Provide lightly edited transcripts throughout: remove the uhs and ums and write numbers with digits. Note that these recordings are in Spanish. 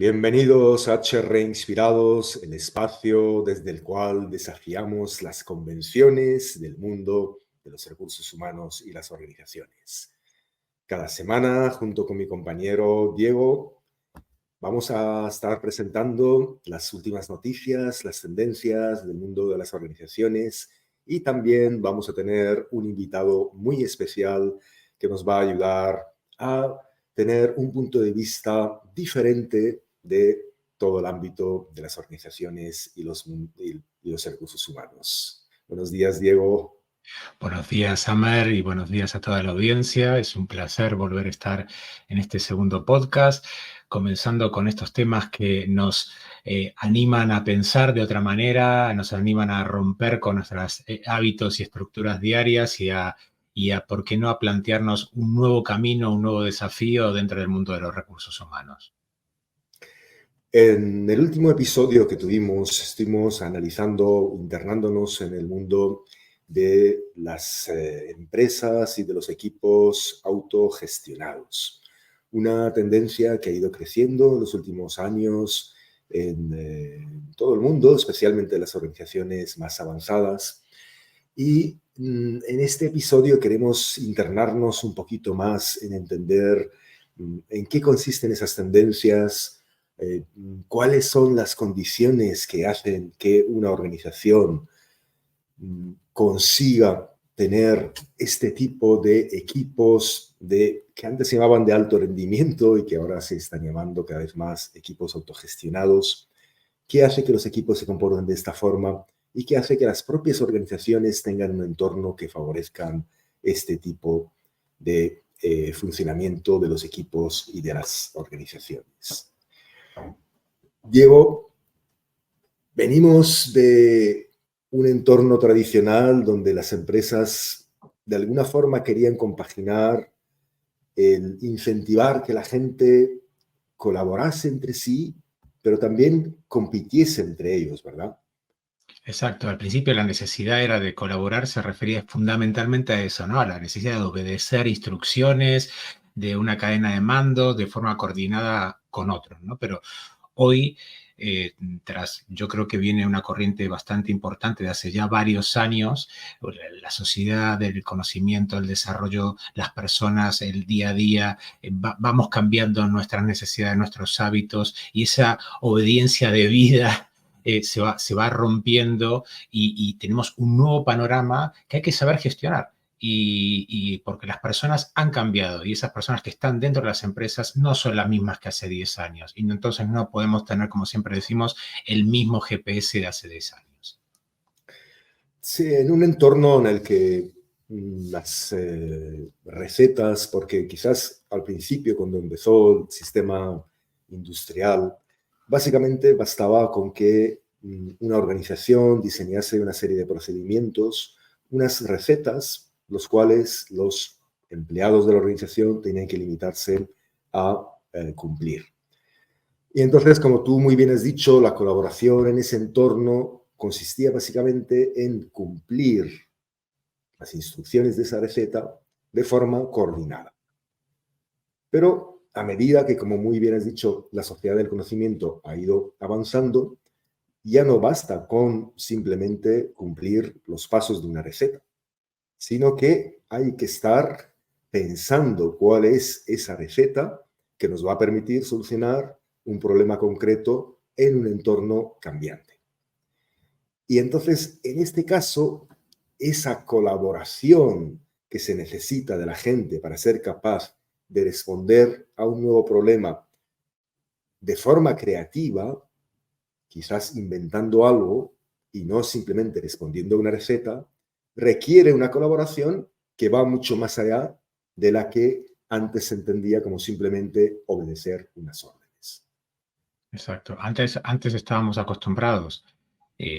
Bienvenidos a HR Inspirados, el espacio desde el cual desafiamos las convenciones del mundo de los recursos humanos y las organizaciones. Cada semana, junto con mi compañero Diego, vamos a estar presentando las últimas noticias, las tendencias del mundo de las organizaciones y también vamos a tener un invitado muy especial que nos va a ayudar a tener un punto de vista diferente de todo el ámbito de las organizaciones y los recursos humanos. Buenos días, Diego. Buenos días, Samer, y buenos días a toda la audiencia. Es un placer volver a estar en este segundo podcast, comenzando con estos temas que nos animan a pensar de otra manera, nos animan a romper con nuestros hábitos y estructuras diarias y a, ¿por qué no?, a plantearnos un nuevo camino, un nuevo desafío dentro del mundo de los recursos humanos. En el último episodio que tuvimos, estuvimos analizando, internándonos en el mundo de las empresas y de los equipos autogestionados. Una tendencia que ha ido creciendo en los últimos años en todo el mundo, especialmente en las organizaciones más avanzadas. Y en este episodio queremos internarnos un poquito más en entender en qué consisten esas tendencias, cuáles son las condiciones que hacen que una organización consiga tener este tipo de equipos que antes se llamaban de alto rendimiento y que ahora se están llamando cada vez más equipos autogestionados. ¿Qué hace que los equipos se comporten de esta forma y qué hace que las propias organizaciones tengan un entorno que favorezcan este tipo de funcionamiento de los equipos y de las organizaciones? Diego, venimos de un entorno tradicional donde las empresas de alguna forma querían compaginar el incentivar que la gente colaborase entre sí, pero también compitiese entre ellos, ¿verdad? Exacto, al principio la necesidad era de colaborar, se refería fundamentalmente a eso, ¿no? A la necesidad de obedecer instrucciones de una cadena de mando de forma coordinada con otros, ¿no? Pero hoy, yo creo que viene una corriente bastante importante de hace ya varios años, la sociedad del conocimiento, el desarrollo, las personas, el día a día, vamos cambiando nuestras necesidades, nuestros hábitos y esa obediencia de vida se va rompiendo y tenemos un nuevo panorama que hay que saber gestionar. Y porque las personas han cambiado y esas personas que están dentro de las empresas no son las mismas que hace 10 años. Y entonces no podemos tener, como siempre decimos, el mismo GPS de hace 10 años. Sí, en un entorno en el que las recetas, porque quizás al principio cuando empezó el sistema industrial, básicamente bastaba con que una organización diseñase una serie de procedimientos, unas recetas, los cuales los empleados de la organización tenían que limitarse a cumplir. Y entonces, como tú muy bien has dicho, la colaboración en ese entorno consistía básicamente en cumplir las instrucciones de esa receta de forma coordinada. Pero a medida que, como muy bien has dicho, la sociedad del conocimiento ha ido avanzando, ya no basta con simplemente cumplir los pasos de una receta, sino que hay que estar pensando cuál es esa receta que nos va a permitir solucionar un problema concreto en un entorno cambiante. Y entonces, en este caso, esa colaboración que se necesita de la gente para ser capaz de responder a un nuevo problema de forma creativa, quizás inventando algo y no simplemente respondiendo a una receta, requiere una colaboración que va mucho más allá de la que antes se entendía como simplemente obedecer unas órdenes. Exacto. Antes estábamos acostumbrados,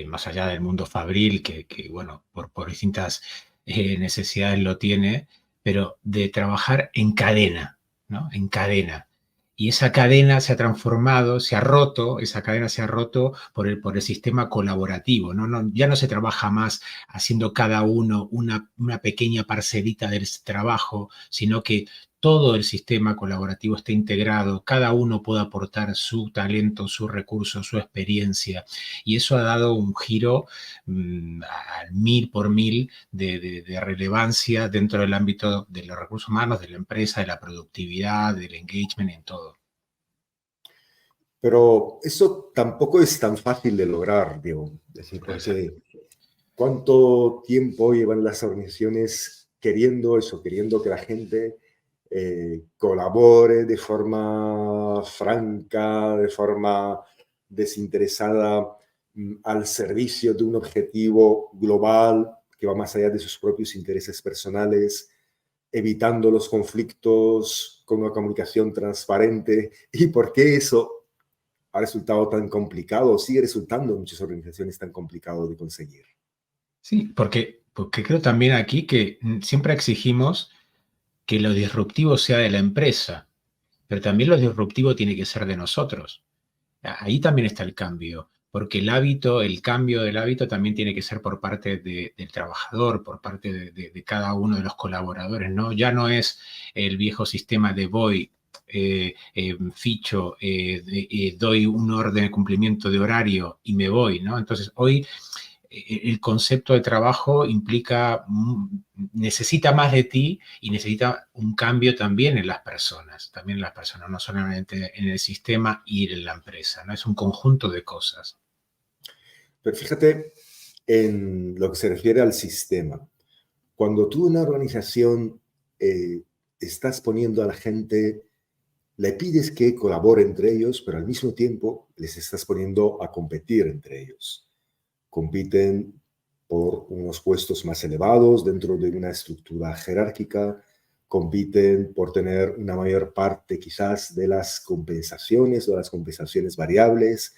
más allá del mundo fabril, que bueno, por distintas necesidades lo tiene, pero de trabajar en cadena, ¿no? En cadena. Y esa cadena se ha transformado, esa cadena se ha roto por el sistema colaborativo, ¿no? Ya no se trabaja más haciendo cada uno una pequeña parcelita del trabajo, sino que todo el sistema colaborativo esté integrado, cada uno pueda aportar su talento, su recurso, su experiencia. Y eso ha dado un giro al 1000 por 1000 de relevancia dentro del ámbito de los recursos humanos, de la empresa, de la productividad, del engagement, en todo. Pero eso tampoco es tan fácil de lograr, Diego. Es decir, porque ¿cuánto tiempo llevan las organizaciones queriendo eso, queriendo que la gente colabore de forma franca, de forma desinteresada, al servicio de un objetivo global que va más allá de sus propios intereses personales, evitando los conflictos con una comunicación transparente? ¿Y por qué eso ha resultado tan complicado, o sigue resultando en muchas organizaciones tan complicado de conseguir? Sí, porque creo también aquí que siempre exigimos que lo disruptivo sea de la empresa, pero también lo disruptivo tiene que ser de nosotros. Ahí también está el cambio, porque el cambio del hábito también tiene que ser por parte del trabajador, por parte de cada uno de los colaboradores, ¿no? Ya no es el viejo sistema de voy, ficho, doy un orden de cumplimiento de horario y me voy, ¿no? Entonces, hoy el concepto de trabajo necesita más de ti y necesita un cambio también en las personas, no solamente en el sistema y en la empresa, ¿no? Es un conjunto de cosas. Pero fíjate en lo que se refiere al sistema. Cuando tú en una organización estás poniendo a la gente, le pides que colabore entre ellos, pero al mismo tiempo les estás poniendo a competir entre ellos. Compiten por unos puestos más elevados dentro de una estructura jerárquica, compiten por tener una mayor parte quizás de las compensaciones o de las compensaciones variables,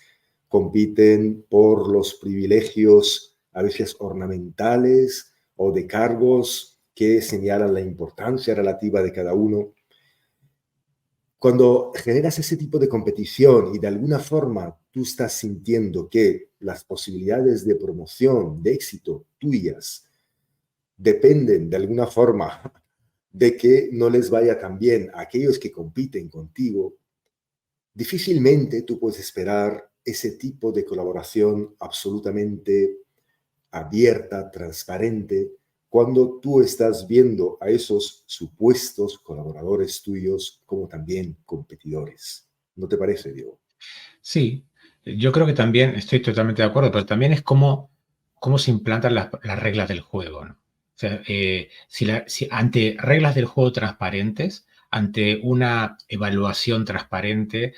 compiten por los privilegios a veces ornamentales o de cargos que señalan la importancia relativa de cada uno. Cuando generas ese tipo de competición y de alguna forma tú estás sintiendo que las posibilidades de promoción, de éxito tuyas, dependen de alguna forma de que no les vaya tan bien a aquellos que compiten contigo, difícilmente tú puedes esperar ese tipo de colaboración absolutamente abierta, transparente, cuando tú estás viendo a esos supuestos colaboradores tuyos como también competidores. ¿No te parece, Diego? Sí, yo creo que también estoy totalmente de acuerdo, pero también es cómo se implantan las reglas del juego, ¿no? O sea, si ante reglas del juego transparentes, ante una evaluación transparente,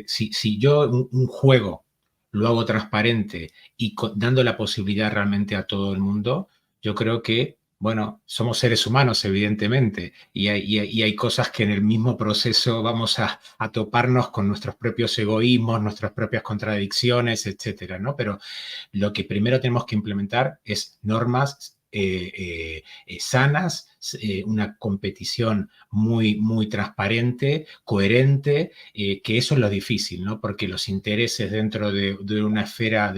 si yo un juego lo hago transparente y dando la posibilidad realmente a todo el mundo, yo creo que, bueno, somos seres humanos, evidentemente, y hay cosas que en el mismo proceso vamos a toparnos con nuestros propios egoísmos, nuestras propias contradicciones, etcétera, ¿no? Pero lo que primero tenemos que implementar es normas sanas, una competición muy transparente, coherente, que eso es lo difícil, ¿no? Porque los intereses dentro de una esfera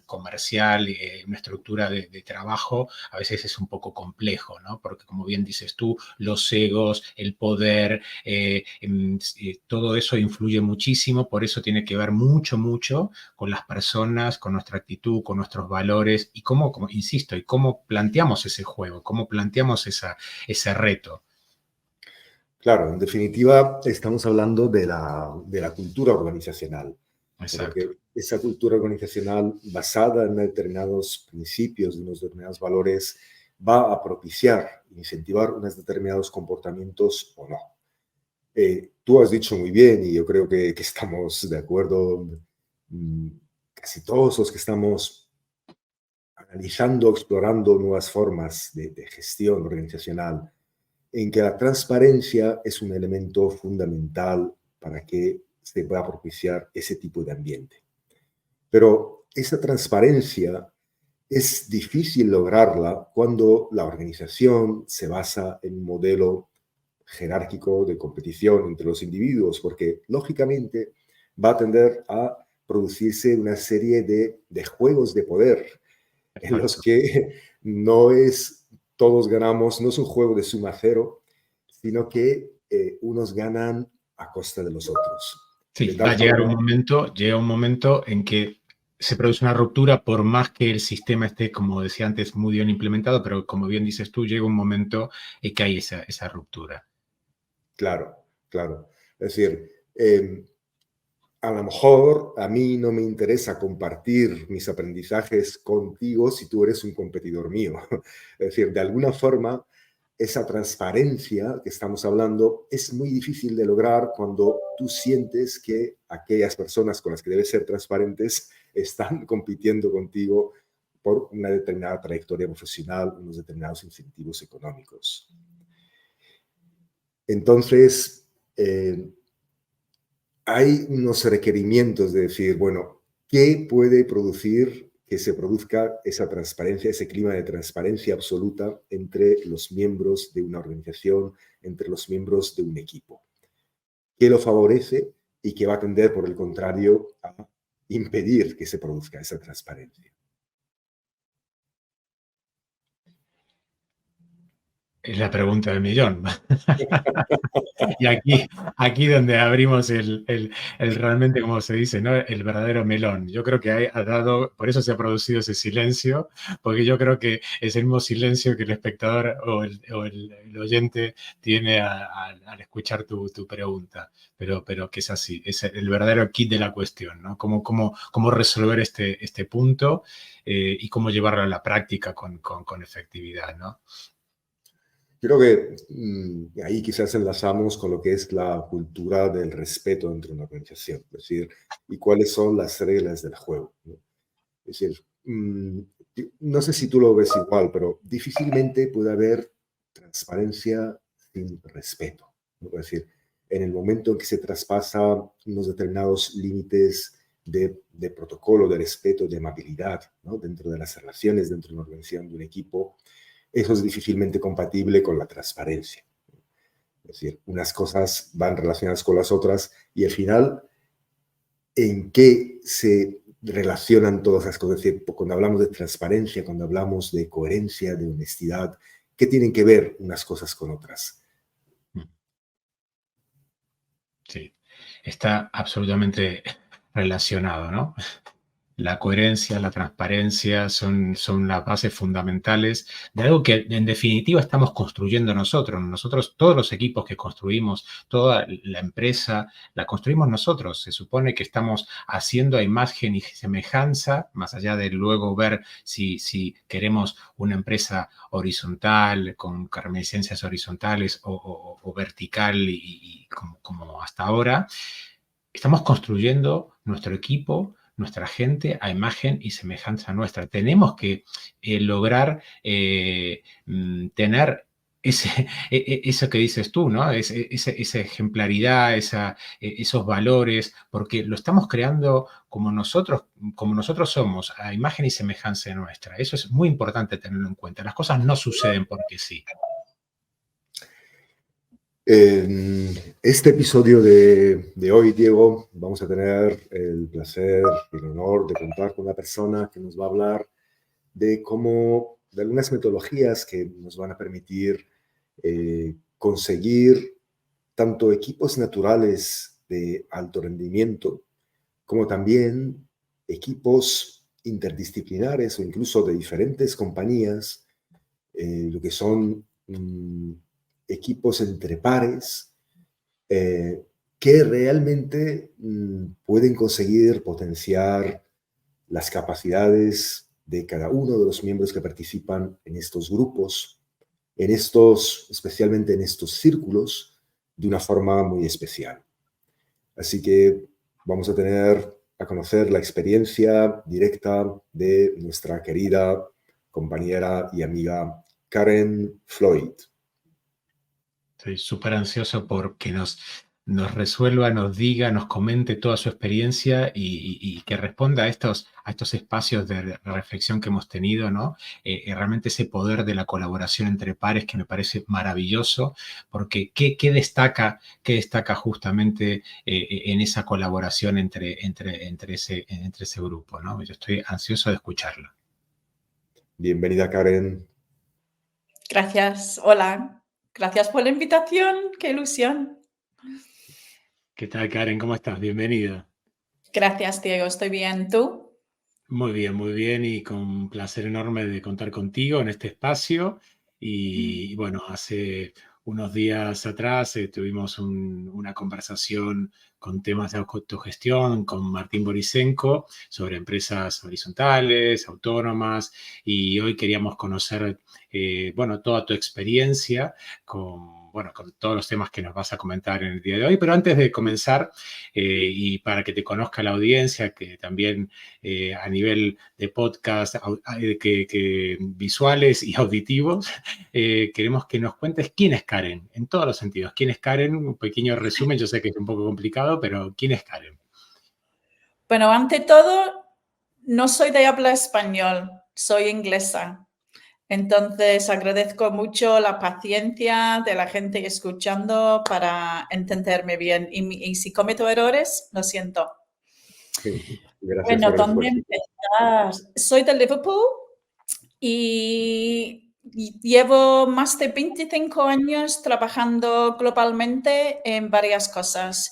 comercial, una estructura de trabajo, a veces es un poco complejo, ¿no? Porque como bien dices tú, los egos, el poder, todo eso influye muchísimo, por eso tiene que ver mucho con las personas, con nuestra actitud, con nuestros valores y insisto, y cómo planteamos ese juego, cómo planteamos ese reto. Claro, en definitiva, estamos hablando de la cultura organizacional, Exacto. porque esa cultura organizacional basada en determinados principios, en unos determinados valores, va a propiciar, incentivar unos determinados comportamientos o no. Tú has dicho muy bien, y yo creo que estamos de acuerdo, casi todos los que estamos analizando, explorando nuevas formas de gestión organizacional, en que la transparencia es un elemento fundamental para que se pueda propiciar ese tipo de ambiente. Pero esa transparencia es difícil lograrla cuando la organización se basa en un modelo jerárquico de competición entre los individuos, porque lógicamente va a tender a producirse una serie de juegos de poder en los que no es todos ganamos, no es un juego de suma cero, sino que unos ganan a costa de los otros. De Sí, va tal a llegar un forma, momento, llega un momento en que se produce una ruptura por más que el sistema esté, como decía antes, muy bien implementado, pero como bien dices tú, llega un momento en que hay esa ruptura. claro, claro. Es decir, a lo mejor a mí no me interesa compartir mis aprendizajes contigo si tú eres un competidor mío. Es decir, de alguna forma, esa transparencia que estamos hablando es muy difícil de lograr cuando tú sientes que aquellas personas con las que debes ser transparentes están compitiendo contigo por una determinada trayectoria profesional, unos determinados incentivos económicos. Entonces, hay unos requerimientos de decir, bueno, ¿qué puede producir que se produzca esa transparencia, ese clima de transparencia absoluta entre los miembros de una organización, entre los miembros de un equipo? ¿Qué lo favorece y qué va a tender, por el contrario, a impedir que se produzca esa transparencia? Es la pregunta del millón. Y aquí donde abrimos el realmente, como se dice, ¿no? El verdadero melón. Yo creo que ha dado, por eso se ha producido ese silencio, porque yo creo que es el mismo silencio que el espectador o el oyente tiene al escuchar tu pregunta, pero que es así, es el verdadero kit de la cuestión, ¿no? Cómo resolver este punto y cómo llevarlo a la práctica con efectividad, ¿no? Creo que ahí quizás enlazamos con lo que es la cultura del respeto entre una organización, es decir, y cuáles son las reglas del juego, ¿no? Es decir, no sé si tú lo ves igual, pero difícilmente puede haber transparencia sin respeto, ¿no? Es decir, en el momento en que se traspasa unos determinados límites de protocolo, de respeto, de amabilidad, ¿no? Dentro de las relaciones, dentro de una organización, de un equipo, eso es difícilmente compatible con la transparencia. Es decir, unas cosas van relacionadas con las otras y al final, ¿en qué se relacionan todas esas cosas? Es decir, cuando hablamos de transparencia, cuando hablamos de coherencia, de honestidad, ¿qué tienen que ver unas cosas con otras? Sí, está absolutamente relacionado, ¿no? La coherencia, la transparencia son las bases fundamentales de algo que en definitiva estamos construyendo nosotros. Nosotros, todos los equipos que construimos, toda la empresa, la construimos nosotros. Se supone que estamos haciendo a imagen y semejanza, más allá de luego ver si queremos una empresa horizontal, con reminiscencias horizontales o vertical y como hasta ahora. Estamos construyendo nuestro equipo, nuestra gente a imagen y semejanza nuestra. Tenemos que lograr tener eso que dices tú, ¿no? Esa ejemplaridad, esos valores, porque lo estamos creando como nosotros somos, a imagen y semejanza nuestra. Eso es muy importante tenerlo en cuenta. Las cosas no suceden porque sí. En este episodio de hoy, Diego, vamos a tener el placer y el honor de contar con una persona que nos va a hablar de cómo, de algunas metodologías que nos van a permitir conseguir tanto equipos naturales de alto rendimiento como también equipos interdisciplinares o incluso de diferentes compañías, lo que son equipos entre pares, que realmente pueden conseguir potenciar las capacidades de cada uno de los miembros que participan en estos grupos, especialmente en estos círculos, de una forma muy especial. Así que vamos a tener a conocer la experiencia directa de nuestra querida compañera y amiga Karen Floyd. Estoy súper ansioso por que nos resuelva, nos diga, nos comente toda su experiencia y que responda a estos espacios de reflexión que hemos tenido, ¿no? Realmente ese poder de la colaboración entre pares que me parece maravilloso, porque ¿qué destaca justamente en esa colaboración entre ese grupo, ¿no? Yo estoy ansioso de escucharlo. Bienvenida, Karen. Gracias, hola. Gracias por la invitación, qué ilusión. ¿Qué tal, Karen? ¿Cómo estás? Bienvenida. Gracias, Diego, estoy bien. ¿Tú? Muy bien y con un placer enorme de contar contigo en este espacio. Y bueno, hace unos días atrás tuvimos una conversación con temas de autogestión con Martín Borisenko sobre empresas horizontales, autónomas, y hoy queríamos conocer, bueno, toda tu experiencia bueno, con todos los temas que nos vas a comentar en el día de hoy. Pero antes de comenzar, y para que te conozca la audiencia, que también a nivel de podcast, que visuales y auditivos, queremos que nos cuentes quién es Karen, en todos los sentidos. ¿Quién es Karen? Un pequeño resumen, yo sé que es un poco complicado, pero ¿quién es Karen? Bueno, ante todo, no soy de habla español, soy inglesa. Entonces, agradezco mucho la paciencia de la gente escuchando para entenderme bien. Y si cometo errores, lo siento. Sí, gracias Bueno, por el ¿dónde esfuerzo. empezar? Soy de Liverpool y llevo más de 25 años trabajando globalmente en varias cosas.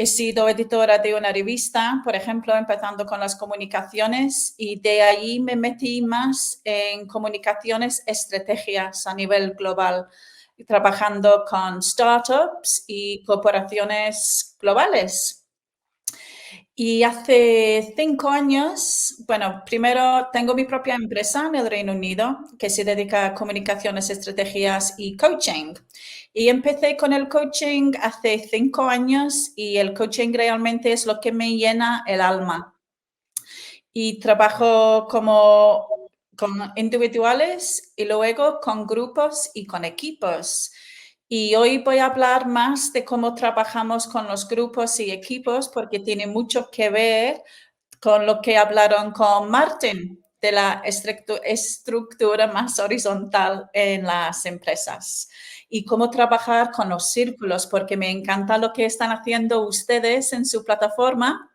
He sido editora de una revista, por ejemplo, empezando con las comunicaciones, y de ahí me metí más en comunicaciones, estrategias a nivel global, trabajando con startups y corporaciones globales. Y hace 5 años, bueno, primero tengo mi propia empresa en el Reino Unido que se dedica a comunicaciones, estrategias y coaching. Y empecé con el coaching hace 5 años y el coaching realmente es lo que me llena el alma. Y trabajo con individuales y luego con grupos y con equipos. Y hoy voy a hablar más de cómo trabajamos con los grupos y equipos porque tiene mucho que ver con lo que hablaron con Martin de la estructura más horizontal en las empresas y cómo trabajar con los círculos, porque me encanta lo que están haciendo ustedes en su plataforma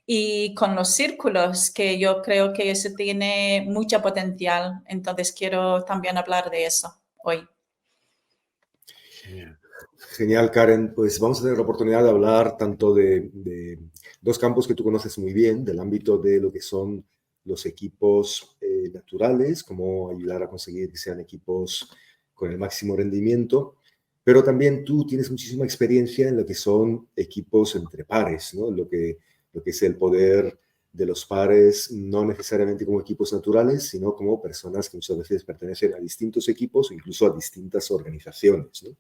y con los círculos, que yo creo que eso tiene mucho potencial. Entonces quiero también hablar de eso hoy. Genial, Karen. Pues vamos a tener la oportunidad de hablar tanto de dos campos que tú conoces muy bien, del ámbito de lo que son los equipos naturales, cómo ayudar a conseguir que sean equipos con el máximo rendimiento, pero también tú tienes muchísima experiencia en lo que son equipos entre pares, ¿no? Lo que es el poder de los pares, no necesariamente como equipos naturales, sino como personas que muchas veces pertenecen a distintos equipos o incluso a distintas organizaciones, ¿no?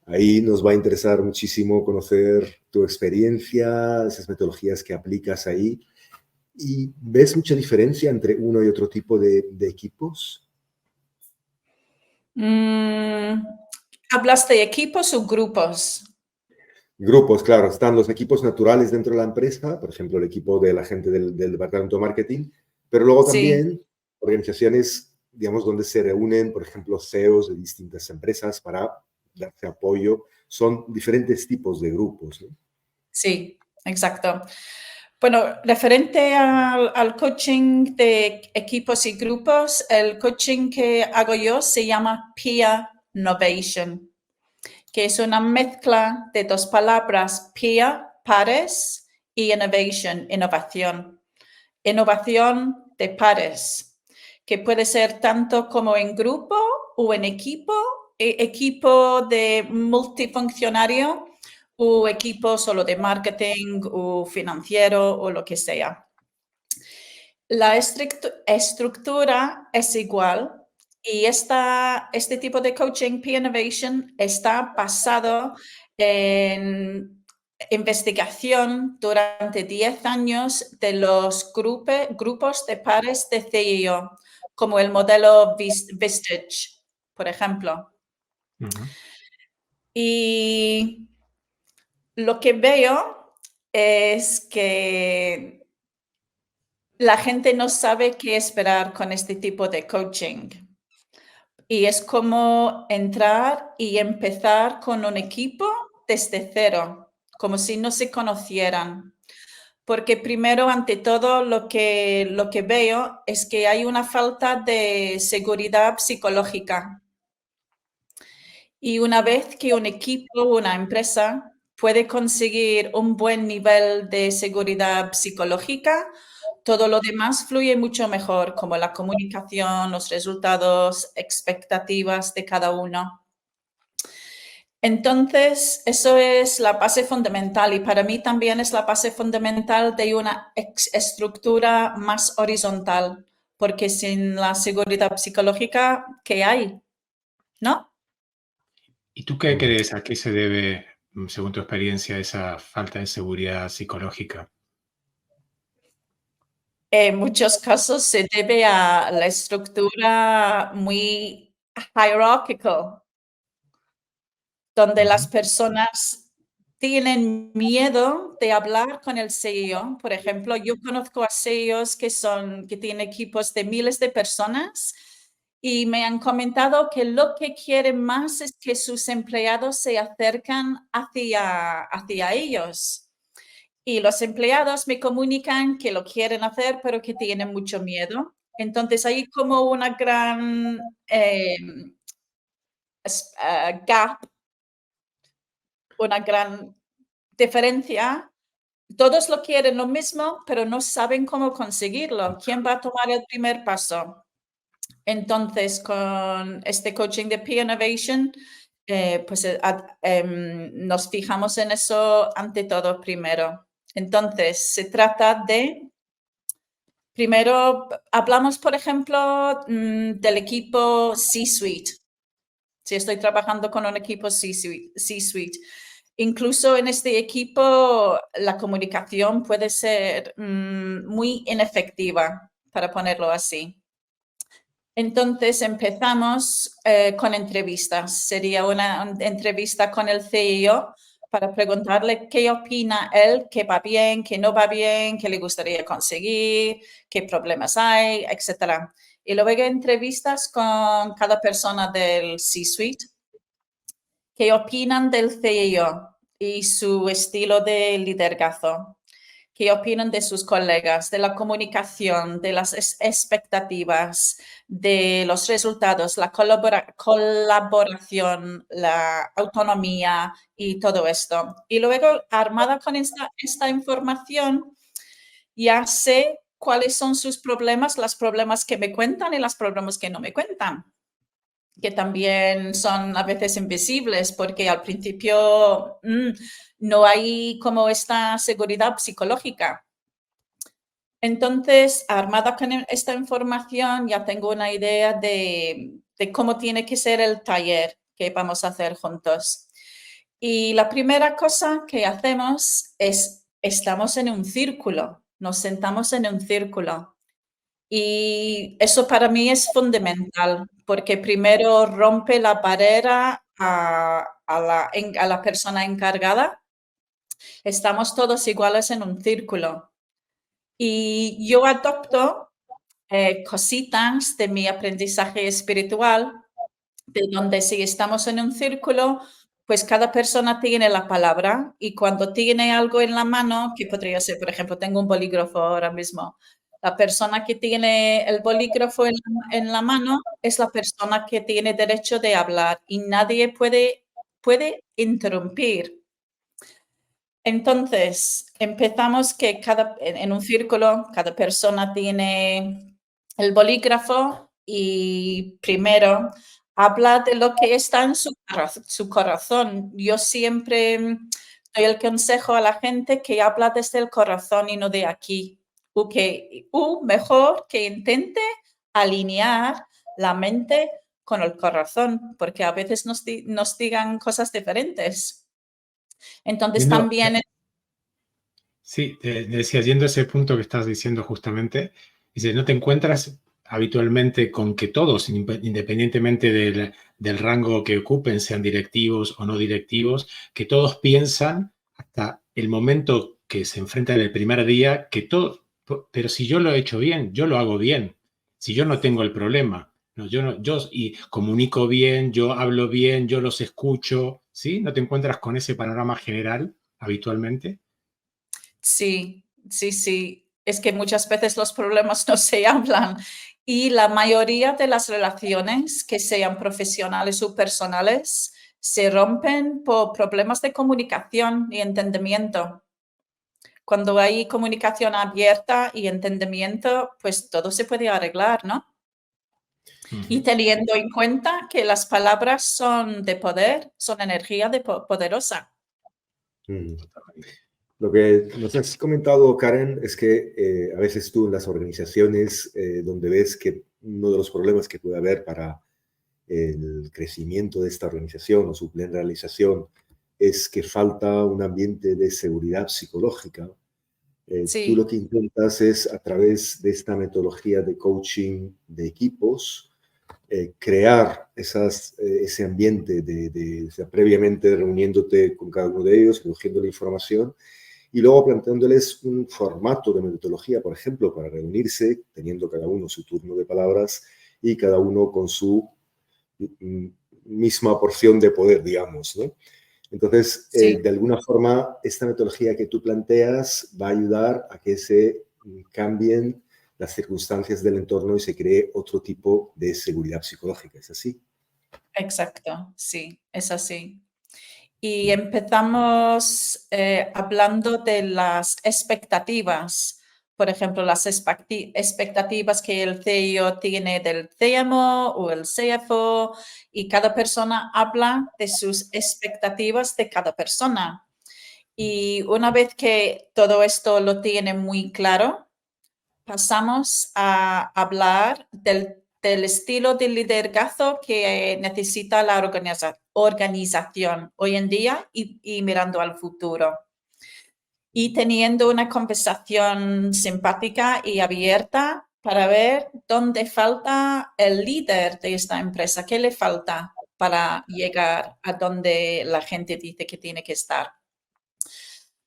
Ahí nos va a interesar muchísimo conocer tu experiencia, esas metodologías que aplicas ahí. ¿Y ves mucha diferencia entre uno y otro tipo de equipos? ¿Hablas de equipos o grupos? Grupos, claro, están los equipos naturales dentro de la empresa, por ejemplo, el equipo de la gente del departamento de marketing, pero luego Sí. también organizaciones, digamos, donde se reúnen, por ejemplo, CEOs de distintas empresas para darse apoyo. Son diferentes tipos de grupos, ¿no? Sí, exacto. Bueno, referente al coaching de equipos y grupos, el coaching que hago yo se llama Peer Innovation, que es una mezcla de dos palabras: peer, pares, y innovation, innovación. Innovación de pares, que puede ser tanto como en grupo o en equipo, equipo de multifuncionario o equipo solo de marketing o financiero o lo que sea. La estructura es igual y este tipo de coaching, Peer Innovation, está basado en investigación durante 10 años de los grupos de pares de CIO, como el modelo Vistage, por ejemplo. Uh-huh. Y lo que veo es que la gente no sabe qué esperar con este tipo de coaching. Y es como entrar y empezar con un equipo desde cero, como si no se conocieran. Porque primero, ante todo, lo que veo es que hay una falta de seguridad psicológica. Y una vez que un equipo, una empresa, puede conseguir un buen nivel de seguridad psicológica, todo lo demás fluye mucho mejor, como la comunicación, los resultados, expectativas de cada uno. Entonces, eso es la base fundamental y para mí también es la base fundamental de una estructura más horizontal, porque sin la seguridad psicológica, ¿qué hay? ¿No? ¿Y tú qué crees? ¿A qué se debe, según tu experiencia, esa falta de seguridad psicológica? En muchos casos se debe a la estructura muy hierárquica, donde las personas tienen miedo de hablar con el CEO. Por ejemplo, yo conozco a CEOs que tienen equipos de miles de personas y me han comentado que lo que quieren más es que sus empleados se acercan hacia ellos. Y los empleados me comunican que lo quieren hacer, pero que tienen mucho miedo. Entonces, hay como una gran gap, una gran diferencia. Todos lo quieren lo mismo, pero no saben cómo conseguirlo. ¿Quién va a tomar el primer paso? Entonces, con este coaching de Peer Innovation, nos fijamos en eso ante todo primero. Entonces, se trata de, primero, hablamos, por ejemplo, del equipo C-Suite. Si estoy trabajando con un equipo C-Suite. Incluso en este equipo, la comunicación puede ser muy inefectiva, para ponerlo así. Entonces empezamos con entrevistas. Sería una entrevista con el CEO para preguntarle qué opina él, qué va bien, qué no va bien, qué le gustaría conseguir, qué problemas hay, etc. Y luego entrevistas con cada persona del C-Suite. ¿Qué opinan del CEO y su estilo de liderazgo? ¿Qué opinan de sus colegas, de la comunicación, de las expectativas, de los resultados, la colaboración, la autonomía y todo esto? Y luego, armada con esta información, ya sé cuáles son sus problemas, los problemas que me cuentan y los problemas que no me cuentan, que también son a veces invisibles porque al principio no hay como esta seguridad psicológica. Entonces, armada con esta información, ya tengo una idea de cómo tiene que ser el taller que vamos a hacer juntos. Y la primera cosa que hacemos es, estamos en un círculo, nos sentamos en un círculo. Y eso para mí es fundamental, porque primero rompe la barrera a la persona encargada. Estamos todos iguales en un círculo. Y yo adopto cositas de mi aprendizaje espiritual, de donde si estamos en un círculo, pues cada persona tiene la palabra y cuando tiene algo en la mano, que podría ser, por ejemplo, tengo un bolígrafo ahora mismo, la persona que tiene el bolígrafo en la mano es la persona que tiene derecho de hablar y nadie puede interrumpir. Entonces, empezamos que en un círculo, cada persona tiene el bolígrafo y primero habla de lo que está en su corazón. Yo siempre doy el consejo a la gente que habla desde el corazón y no de aquí. Mejor que intente alinear la mente con el corazón, porque a veces nos digan cosas diferentes. Entonces también... Sí, decía, yendo a ese punto que estás diciendo justamente, dice, ¿no te encuentras habitualmente con que todos, independientemente del rango que ocupen, sean directivos o no directivos, que todos piensan hasta el momento que se enfrentan el primer día, que todo, pero si yo lo he hecho bien, yo lo hago bien, si yo no tengo el problema, no, yo y comunico bien, yo hablo bien, yo los escucho, ¿sí? ¿No te encuentras con ese panorama general habitualmente? Sí, sí, sí. Es que muchas veces los problemas no se hablan y la mayoría de las relaciones, que sean profesionales o personales, se rompen por problemas de comunicación y entendimiento. Cuando hay comunicación abierta y entendimiento, pues todo se puede arreglar, ¿no? Y teniendo en cuenta que las palabras son de poder, son energía poderosa. Lo que nos has comentado, Karen, es que a veces tú en las organizaciones donde ves que uno de los problemas que puede haber para el crecimiento de esta organización o su plena realización es que falta un ambiente de seguridad psicológica. Sí. Tú lo que intentas es, a través de esta metodología de coaching de equipos, crear ese ambiente previamente reuniéndote con cada uno de ellos, recogiendo la información y luego planteándoles un formato de metodología, por ejemplo, para reunirse, teniendo cada uno su turno de palabras y cada uno con su misma porción de poder, digamos, ¿no? Entonces, Sí. de alguna forma, esta metodología que tú planteas va a ayudar a que se cambien las circunstancias del entorno y se cree otro tipo de seguridad psicológica. ¿Es así? Exacto, sí, es así. Y empezamos hablando de las expectativas. Por ejemplo, las expectativas que el CEO tiene del CMO o el CFO, y cada persona habla de sus expectativas de cada persona. Y una vez que todo esto lo tiene muy claro, pasamos a hablar del estilo de liderazgo que necesita la organización hoy en día y mirando al futuro. Y teniendo una conversación simpática y abierta para ver dónde falta el líder de esta empresa, qué le falta para llegar a donde la gente dice que tiene que estar.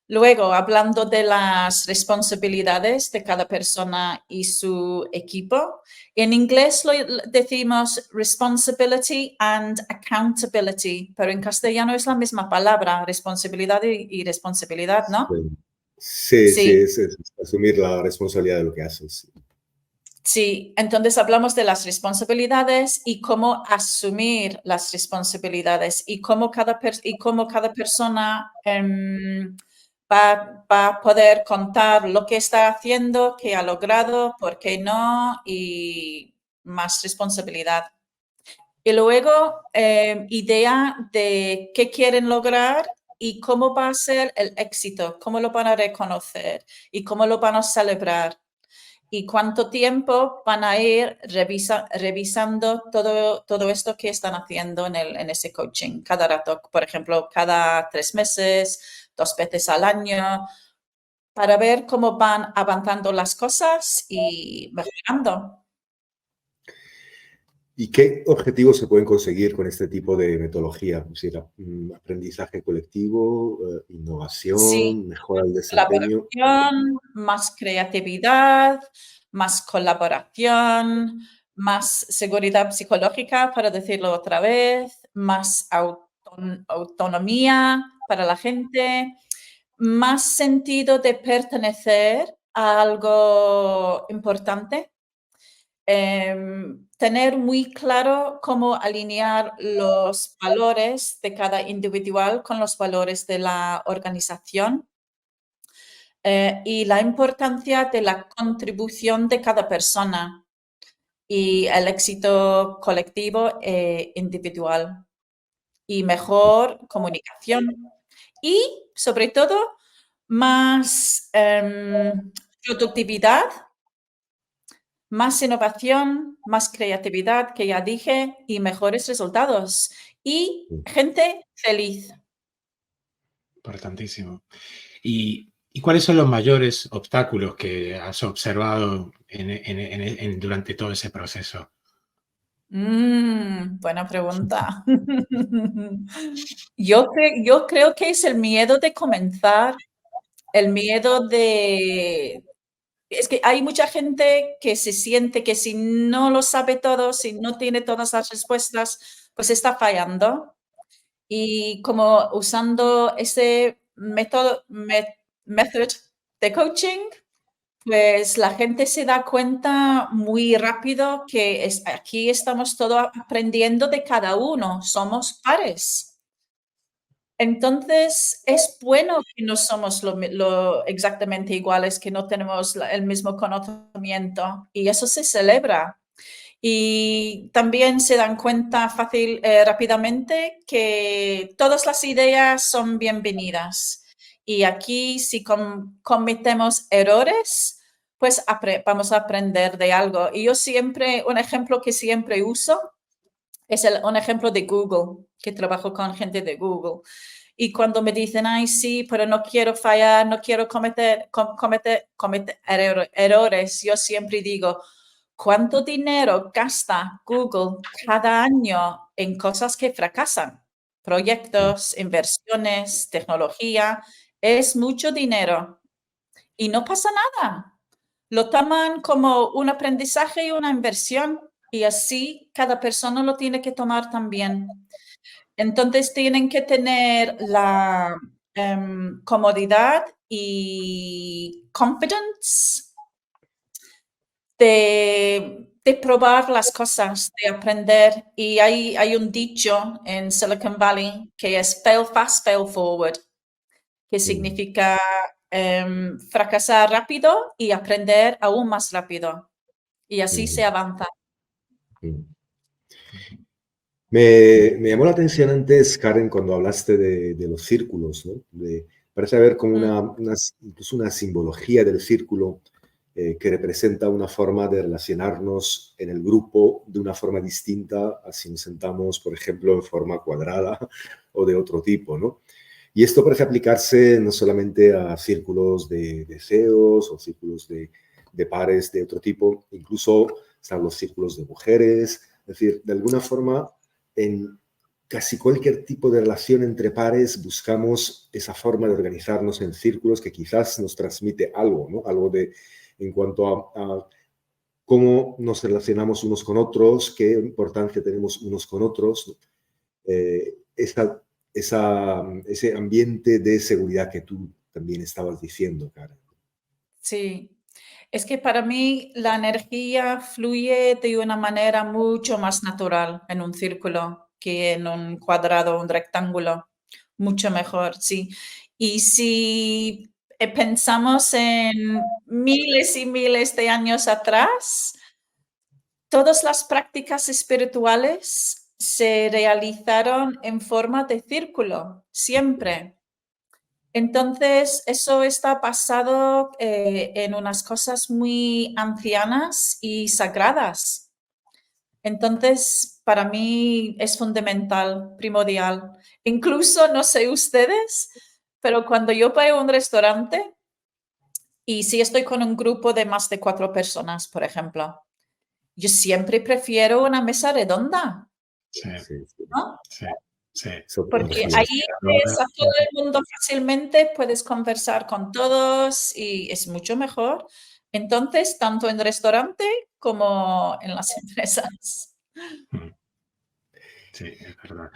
Luego, hablando de las responsabilidades de cada persona y su equipo, en inglés lo decimos responsibility and accountability, pero en castellano es la misma palabra, responsabilidad y responsabilidad, ¿no? Sí, es asumir la responsabilidad de lo que haces. Sí, entonces hablamos de las responsabilidades y cómo asumir las responsabilidades y cómo cada persona va a poder contar lo que está haciendo, qué ha logrado, por qué no, y más responsabilidad. Y luego, idea de qué quieren lograr y cómo va a ser el éxito, cómo lo van a reconocer y cómo lo van a celebrar. Y cuánto tiempo van a ir revisando todo esto que están haciendo en ese coaching. Cada rato, por ejemplo, cada 3 meses, 2 veces al año, para ver cómo van avanzando las cosas y mejorando. ¿Y qué objetivos se pueden conseguir con este tipo de metodología? Es decir, aprendizaje colectivo, innovación, Sí, mejora del desempeño. colaboración, más creatividad, más colaboración, más seguridad psicológica, para decirlo otra vez, más autonomía para la gente, más sentido de pertenecer a algo importante. Tener muy claro cómo alinear los valores de cada individual con los valores de la organización, y la importancia de la contribución de cada persona y el éxito colectivo e individual, y mejor comunicación y, sobre todo, más productividad, más innovación, más creatividad, que ya dije, y mejores resultados. Y gente feliz. Importantísimo. ¿Y cuáles son los mayores obstáculos que has observado durante todo ese proceso? Buena pregunta. Yo creo que es el miedo de comenzar, el miedo de... Es que hay mucha gente que se siente que si no lo sabe todo, si no tiene todas las respuestas, pues está fallando. Y como usando ese método de coaching, pues la gente se da cuenta muy rápido que aquí estamos todos aprendiendo de cada uno, somos pares. Entonces, es bueno que no somos exactamente iguales, que no tenemos el mismo conocimiento y eso se celebra. Y también se dan cuenta rápidamente que todas las ideas son bienvenidas. Y aquí si cometemos errores, pues vamos a aprender de algo. Y un ejemplo que siempre uso es un ejemplo de Google, que trabajo con gente de Google. Y cuando me dicen, ay, sí, pero no quiero fallar, no quiero cometer errores, yo siempre digo, ¿cuánto dinero gasta Google cada año en cosas que fracasan? Proyectos, inversiones, tecnología, es mucho dinero y no pasa nada. Lo toman como un aprendizaje y una inversión y así cada persona lo tiene que tomar también. Entonces tienen que tener la comodidad y confidence de probar las cosas, de aprender. Y hay un dicho en Silicon Valley que es fail fast, fail forward, que significa fracasar rápido y aprender aún más rápido. Y así se avanza. Me llamó la atención antes, Karen, cuando hablaste de los círculos, ¿no? Parece haber como incluso una simbología del círculo que representa una forma de relacionarnos en el grupo de una forma distinta a si nos sentamos, por ejemplo, en forma cuadrada o de otro tipo, ¿no? Y esto parece aplicarse no solamente a círculos de deseos o círculos de pares de otro tipo, incluso están los círculos de mujeres, es decir, de alguna forma en casi cualquier tipo de relación entre pares buscamos esa forma de organizarnos en círculos que quizás nos transmite algo, ¿no? Algo en cuanto a cómo nos relacionamos unos con otros, qué importancia tenemos unos con otros, ese ambiente de seguridad que tú también estabas diciendo, Karen. Sí, es que para mí la energía fluye de una manera mucho más natural en un círculo que en un cuadrado o un rectángulo. Mucho mejor, sí. Y si pensamos en miles y miles de años atrás, todas las prácticas espirituales se realizaron en forma de círculo, siempre. Entonces, eso está basado en unas cosas muy ancianas y sagradas. Entonces, para mí es fundamental, primordial. Incluso, no sé ustedes, pero cuando yo voy a un restaurante y si estoy con un grupo de más de 4 personas, por ejemplo, yo siempre prefiero una mesa redonda, Sí, ¿no? sí, sí. Porque ahí ves a todo el mundo fácilmente, puedes conversar con todos y es mucho mejor. Entonces, tanto en restaurante como en las empresas. Sí, es verdad.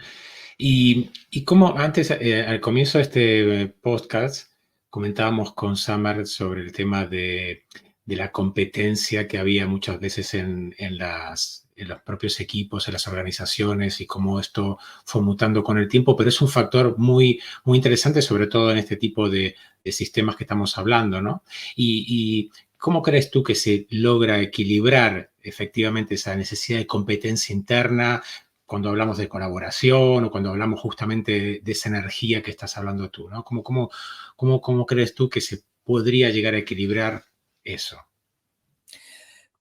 Y como antes, al comienzo de este podcast, comentábamos con Summer sobre el tema de la competencia que había muchas veces en los propios equipos, en las organizaciones y cómo esto fue mutando con el tiempo, pero es un factor muy, muy interesante, sobre todo en este tipo de sistemas que estamos hablando, ¿no? Y ¿cómo crees tú que se logra equilibrar efectivamente esa necesidad de competencia interna cuando hablamos de colaboración o cuando hablamos justamente de esa energía que estás hablando tú, ¿no? ¿Cómo crees tú que se podría llegar a equilibrar eso?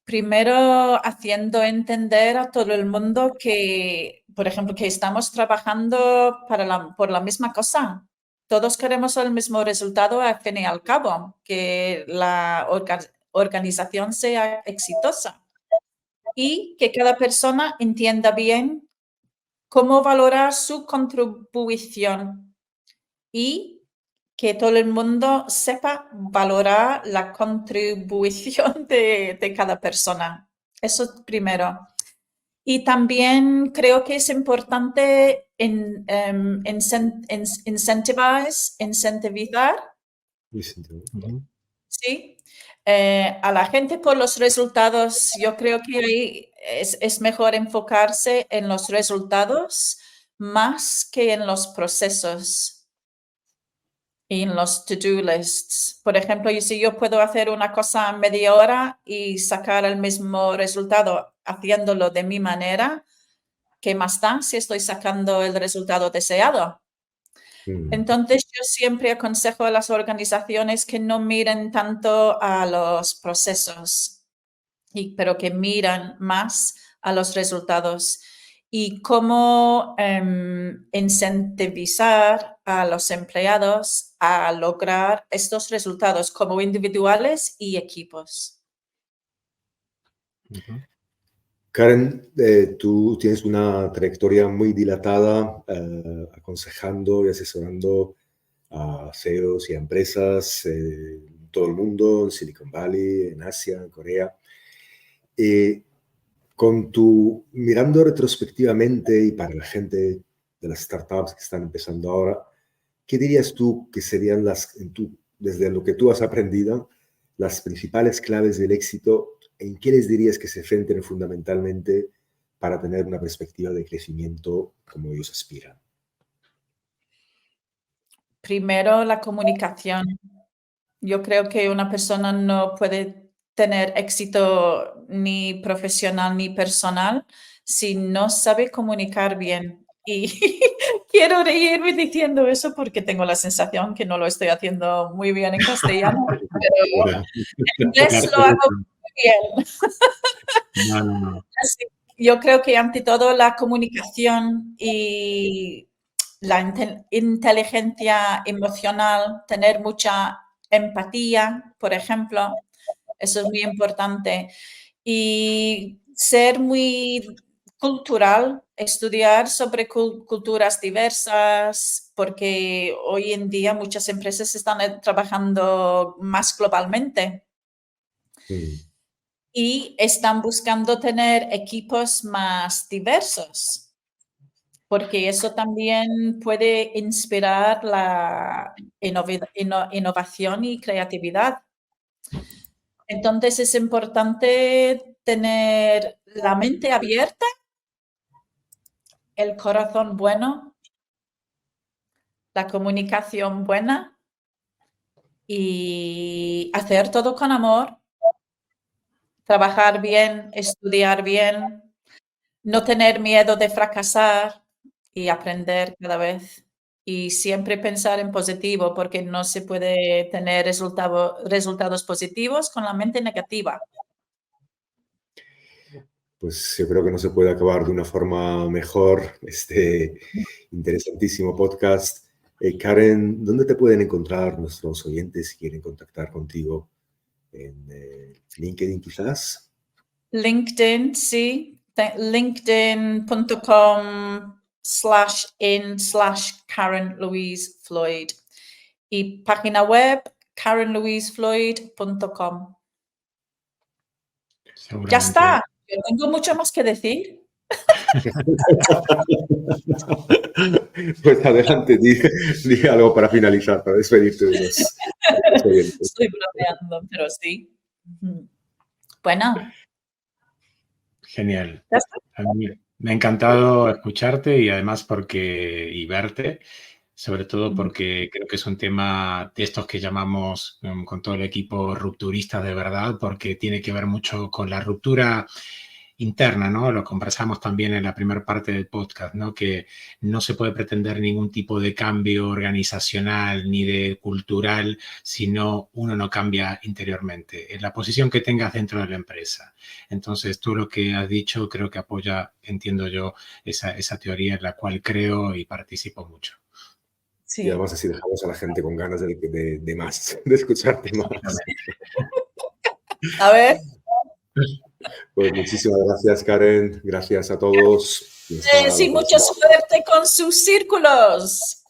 Primero, haciendo entender a todo el mundo que, por ejemplo, que estamos trabajando por la misma cosa. Todos queremos el mismo resultado al fin y al cabo, que la organización sea exitosa y que cada persona entienda bien cómo valorar su contribución y que todo el mundo sepa valorar la contribución de cada persona. Eso primero. Y también creo que es importante incentivizar, ¿sí? A la gente por los resultados. Yo creo que ahí es mejor enfocarse en los resultados más que en los procesos. y en los to-do lists. Por ejemplo, si yo puedo hacer una cosa en media hora y sacar el mismo resultado haciéndolo de mi manera, ¿qué más da si estoy sacando el resultado deseado? Entonces, yo siempre aconsejo a las organizaciones que no miren tanto a los procesos, pero que miran más a los resultados y cómo incentivizar a los empleados a lograr estos resultados como individuales y equipos. Karen, tú tienes una trayectoria muy dilatada aconsejando y asesorando a CEOs y a empresas en todo el mundo, en Silicon Valley, en Asia, en Corea. Mirando retrospectivamente y para la gente de las startups que están empezando ahora, ¿qué dirías tú que serían desde lo que tú has aprendido, las principales claves del éxito? ¿En qué les dirías que se centren fundamentalmente para tener una perspectiva de crecimiento como ellos aspiran? Primero, la comunicación. Yo creo que una persona no puede tener éxito ni profesional ni personal si no sabe comunicar bien. Y quiero reírme diciendo eso porque tengo la sensación que no lo estoy haciendo muy bien en castellano, pero en inglés lo hago muy bien. No. Así, yo creo que ante todo la comunicación y la inteligencia emocional, tener mucha empatía, por ejemplo, eso es muy importante. Y ser muy cultural, estudiar sobre culturas diversas, porque hoy en día muchas empresas están trabajando más globalmente. Y están buscando tener equipos más diversos, porque eso también puede inspirar la innovación y creatividad. Entonces es importante tener la mente abierta, el corazón bueno, la comunicación buena y hacer todo con amor, trabajar bien, estudiar bien, no tener miedo de fracasar y aprender cada vez. Y siempre pensar en positivo, porque no se puede tener resultados positivos con la mente negativa. Pues yo creo que no se puede acabar de una forma mejor este interesantísimo podcast. Karen, ¿dónde te pueden encontrar nuestros oyentes si quieren contactar contigo? ¿En LinkedIn quizás? LinkedIn, sí. linkedin.com/in/Karen Louise Floyd. Y página web karenlouisefloyd.com. Ya está. Yo tengo mucho más que decir. Pues adelante, di algo para finalizar, para despedirte de los oyentes. Estoy bromeando, pero sí. Bueno. Genial. A mí me ha encantado escucharte y además y verte, sobre todo porque creo que es un tema de estos que llamamos con todo el equipo rupturistas de verdad, porque tiene que ver mucho con la ruptura interna, ¿no? Lo conversamos también en la primera parte del podcast, ¿no? Que no se puede pretender ningún tipo de cambio organizacional ni de cultural si uno no cambia interiormente, en la posición que tengas dentro de la empresa. Entonces, tú lo que has dicho creo que apoya, entiendo yo, esa teoría en la cual creo y participo mucho. Sí. Y además así dejamos a la gente con ganas de más, de escucharte más. A ver. Pues muchísimas gracias, Karen. Gracias a todos. Sí, mucha suerte con sus círculos.